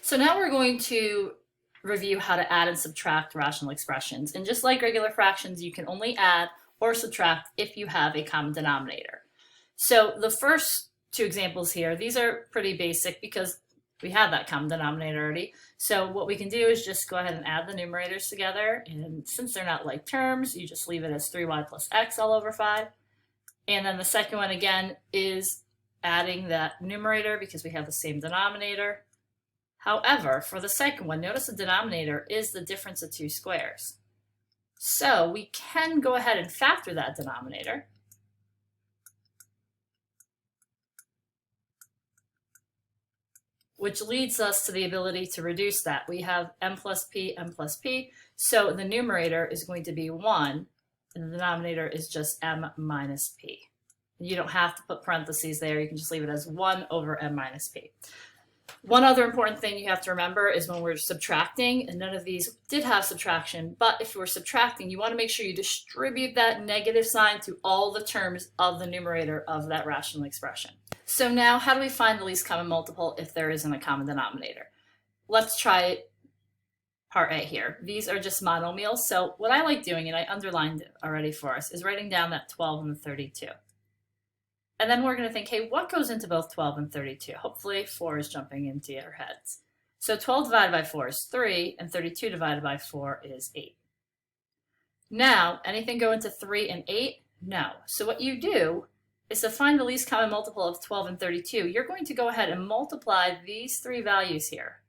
So now we're going to review how to add and subtract rational expressions. And just like regular fractions, you can only add or subtract if you have a common denominator. So the first two examples here, these are pretty basic because we have that common denominator already. So what we can do is just go ahead and add the numerators together. And since they're not like terms, you just leave it as 3y plus x all over 5. And then the second one again is adding that numerator because we have the same denominator. However, for the second one, notice the denominator is the difference of two squares. So we can go ahead and factor that denominator. Which leads us to the ability to reduce that. We have m plus p, so the numerator is going to be 1, and the denominator is just m minus p. You don't have to put parentheses there, you can just leave it as 1 over m minus p. One other important thing you have to remember is when we're subtracting, and none of these did have subtraction, but if we're subtracting, you want to make sure you distribute that negative sign to all the terms of the numerator of that rational expression. So now, how do we find the least common multiple if there isn't a common denominator? Let's try part A here. These are just monomials, so what I like doing, and I underlined it already for us, is writing down that 12 and the 32. And then we're going to think, hey, what goes into both 12 and 32? Hopefully 4 is jumping into your heads. So 12 divided by 4 is 3, and 32 divided by 4 is 8. Now, anything go into 3 and 8? No. So what you do is to find the least common multiple of 12 and 32, you're going to go ahead and multiply these three values here.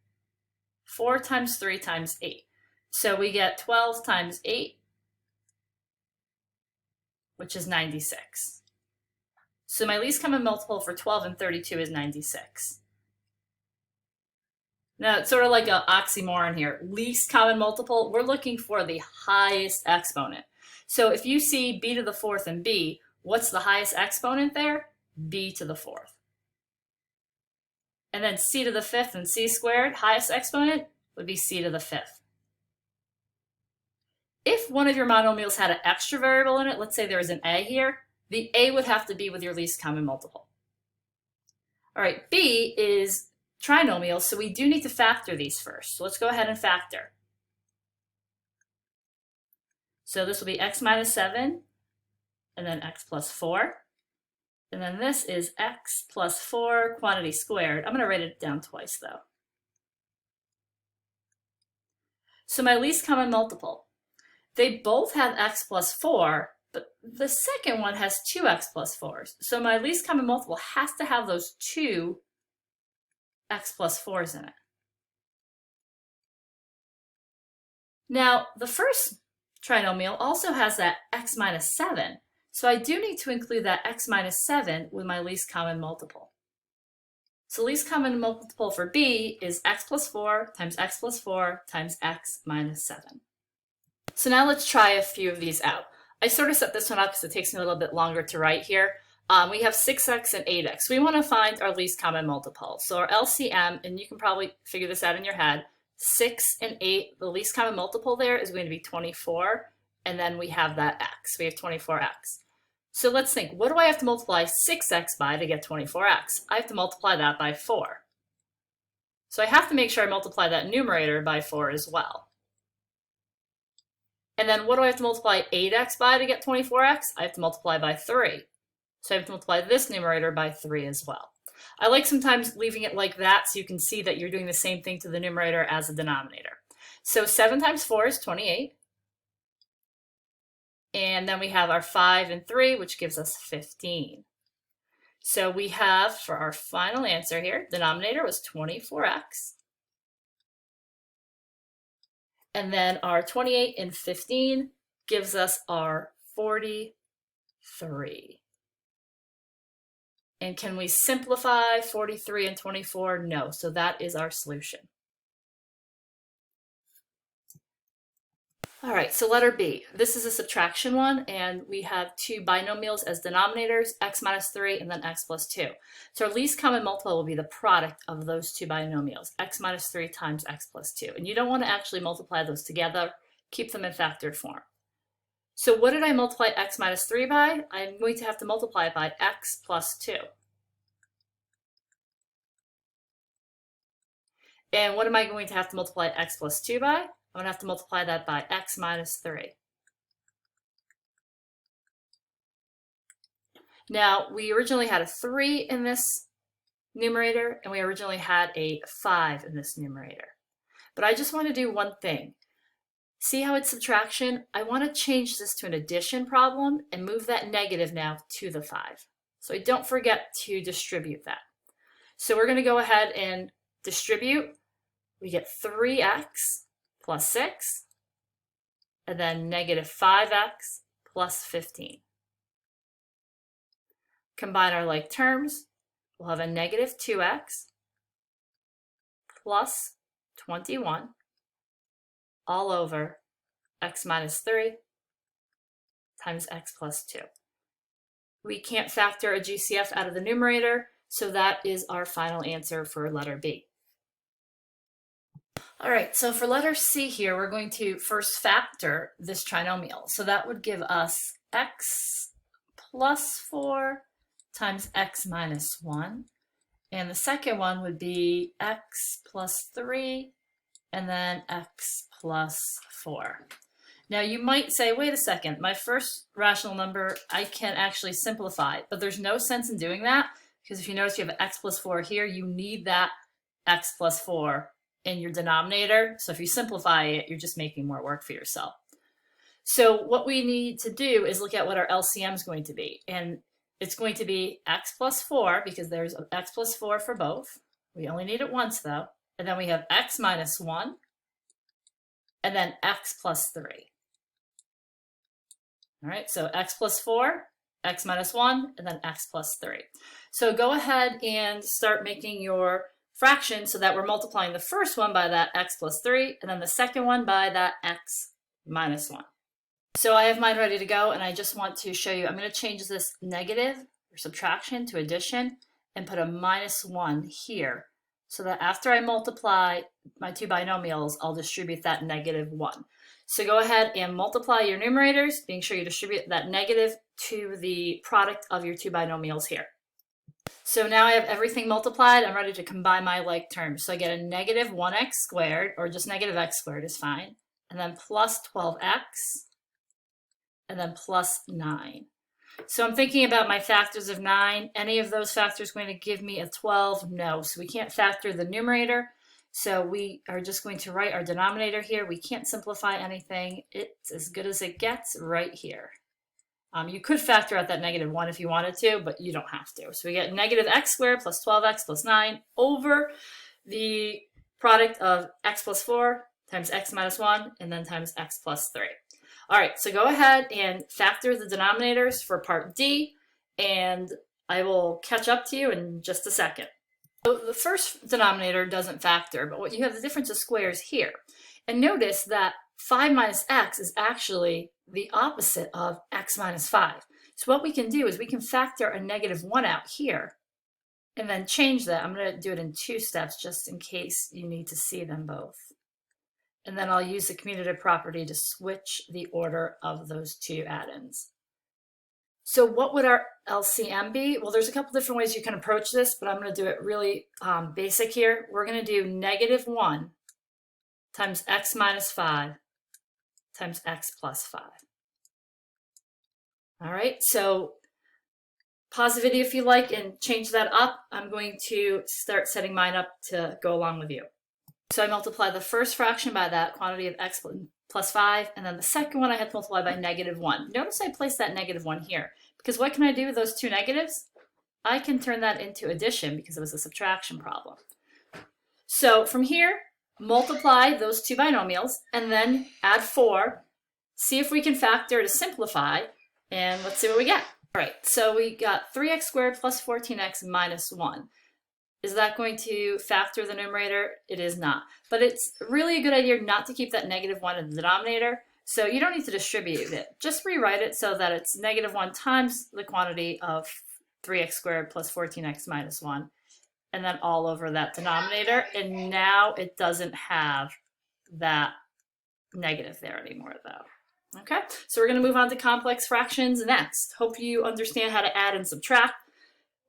4 times 3 times 8. So we get 12 times 8, which is 96. So my least common multiple for 12 and 32 is 96. Now, it's sort of like an oxymoron here. Least common multiple, we're looking for the highest exponent. So if you see b to the 4th and b, what's the highest exponent there? B to the 4th. And then c to the 5th and c squared, highest exponent would be c to the 5th. If one of your monomials had an extra variable in it, let's say there was an a here, the a would have to be with your least common multiple. All right, b is trinomial, so we do need to factor these first. So let's go ahead and factor. So this will be x minus 7, and then x plus 4. And then this is x plus 4 quantity squared. I'm going to write it down twice, though. So my least common multiple, they both have x plus 4, but the second one has 2x plus 4s. So my least common multiple has to have those two x plus 4s in it. Now, the first trinomial also has that x minus 7. So I do need to include that x minus 7 with my least common multiple. So least common multiple for b is x plus 4 times x plus 4 times x minus 7. So now let's try a few of these out. I sort of set this one up because it takes me a little bit longer to write here. We have 6x and 8x. We want to find our least common multiple. So our LCM, and you can probably figure this out in your head, 6 and 8, the least common multiple there is going to be 24, and then we have that x. We have 24x. So let's think, what do I have to multiply 6x by to get 24x? I have to multiply that by 4. So I have to make sure I multiply that numerator by 4 as well. And then what do I have to multiply 8x by to get 24x? I have to multiply by 3. So I have to multiply this numerator by 3 as well. I like sometimes leaving it like that so you can see that you're doing the same thing to the numerator as the denominator. So 7 times 4 is 28. And then we have our 5 and 3, which gives us 15. So we have, for our final answer here, denominator was 24x. And then our 28 and 15 gives us our 43. And can we simplify 43 and 24? No, so that is our solution. All right, so letter B. This is a subtraction one, and we have two binomials as denominators, x minus 3 and then x plus 2. So our least common multiple will be the product of those two binomials, x minus 3 times x plus 2. And you don't want to actually multiply those together. Keep them in factored form. So what did I multiply x minus 3 by? I'm going to have to multiply it by x plus 2. And what am I going to have to multiply x plus 2 by? I'm going to have to multiply that by x minus 3. Now, we originally had a 3 in this numerator, and we originally had a 5 in this numerator. But I just want to do one thing. See how it's subtraction? I want to change this to an addition problem and move that negative now to the 5. So I don't forget to distribute that. So we're going to go ahead and distribute. We get 3x plus 6, and then negative 5x plus 15. Combine our like terms. We'll have a negative 2x plus 21 all over x minus 3 times x plus 2. We can't factor a GCF out of the numerator, so that is our final answer for letter B. All right, so for letter C here, we're going to first factor this trinomial. So that would give us x plus 4 times x minus 1. And the second one would be x plus 3 and then x plus 4. Now you might say, wait a second, my first rational number, I can actually simplify it, but there's no sense in doing that because if you notice you have x plus 4 here, you need that x plus 4 in your denominator. So if you simplify it, you're just making more work for yourself. So what we need to do is look at what our LCM is going to be. And it's going to be x plus 4 because there's x plus 4 for both. We only need it once though. And then we have x minus 1 and then x plus 3. All right, so x plus 4, x minus 1, and then x plus 3. So go ahead and start making your fraction so that we're multiplying the first one by that x plus 3 and then the second one by that x minus 1. So I have mine ready to go, and I just want to show you, I'm going to change this negative or subtraction to addition and put a minus 1 here so that after I multiply my two binomials, I'll distribute that negative 1. So go ahead and multiply your numerators, being sure you distribute that negative to the product of your two binomials here. So now I have everything multiplied. I'm ready to combine my like terms. So I get a negative 1x squared, or just negative x squared is fine, and then plus 12x, and then plus 9. So I'm thinking about my factors of 9. Any of those factors going to give me a 12? No. So we can't factor the numerator. So we are just going to write our denominator here. We can't simplify anything. It's as good as it gets right here. You could factor out that negative 1 if you wanted to, but you don't have to. So we get negative x squared plus 12x plus 9 over the product of x plus 4 times x minus 1 and then times x plus 3. All right, so go ahead and factor the denominators for part D, and I will catch up to you in just a second. So the first denominator doesn't factor, but what you have the difference of squares here. And notice that 5 minus x is actually the opposite of x minus 5. So what we can do is we can factor a negative 1 out here and then change that. I'm going to do it in 2 steps just in case you need to see them both. And then I'll use the commutative property to switch the order of those two add-ins. So what would our LCM be? Well, there's a couple different ways you can approach this, but I'm going to do it really basic here. We're going to do negative 1 times x minus 5 times x plus 5. All right, so pause the video if you like and change that up. I'm going to start setting mine up to go along with you. So I multiply the first fraction by that quantity of x plus 5, and then the second one I have to multiply by negative 1. Notice I placed that negative 1 here, because what can I do with those two negatives? I can turn that into addition because it was a subtraction problem. So from here, multiply those two binomials, and then add 4. See if we can factor to simplify, and let's see what we get. All right, so we got 3x squared plus 14x minus 1. Is that going to factor the numerator? It is not. But it's really a good idea not to keep that negative 1 in the denominator. So you don't need to distribute it. Just rewrite it so that it's negative 1 times the quantity of 3x squared plus 14x minus 1. And then all over that denominator. And now it doesn't have that negative there anymore though. Okay, so we're going to move on to complex fractions next. Hope you understand how to add and subtract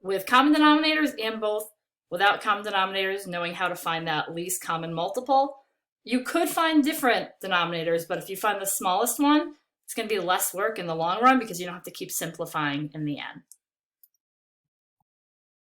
with common denominators and both without common denominators, knowing how to find that least common multiple, you could find different denominators, but if you find the smallest one, it's going to be less work in the long run because you don't have to keep simplifying in the end.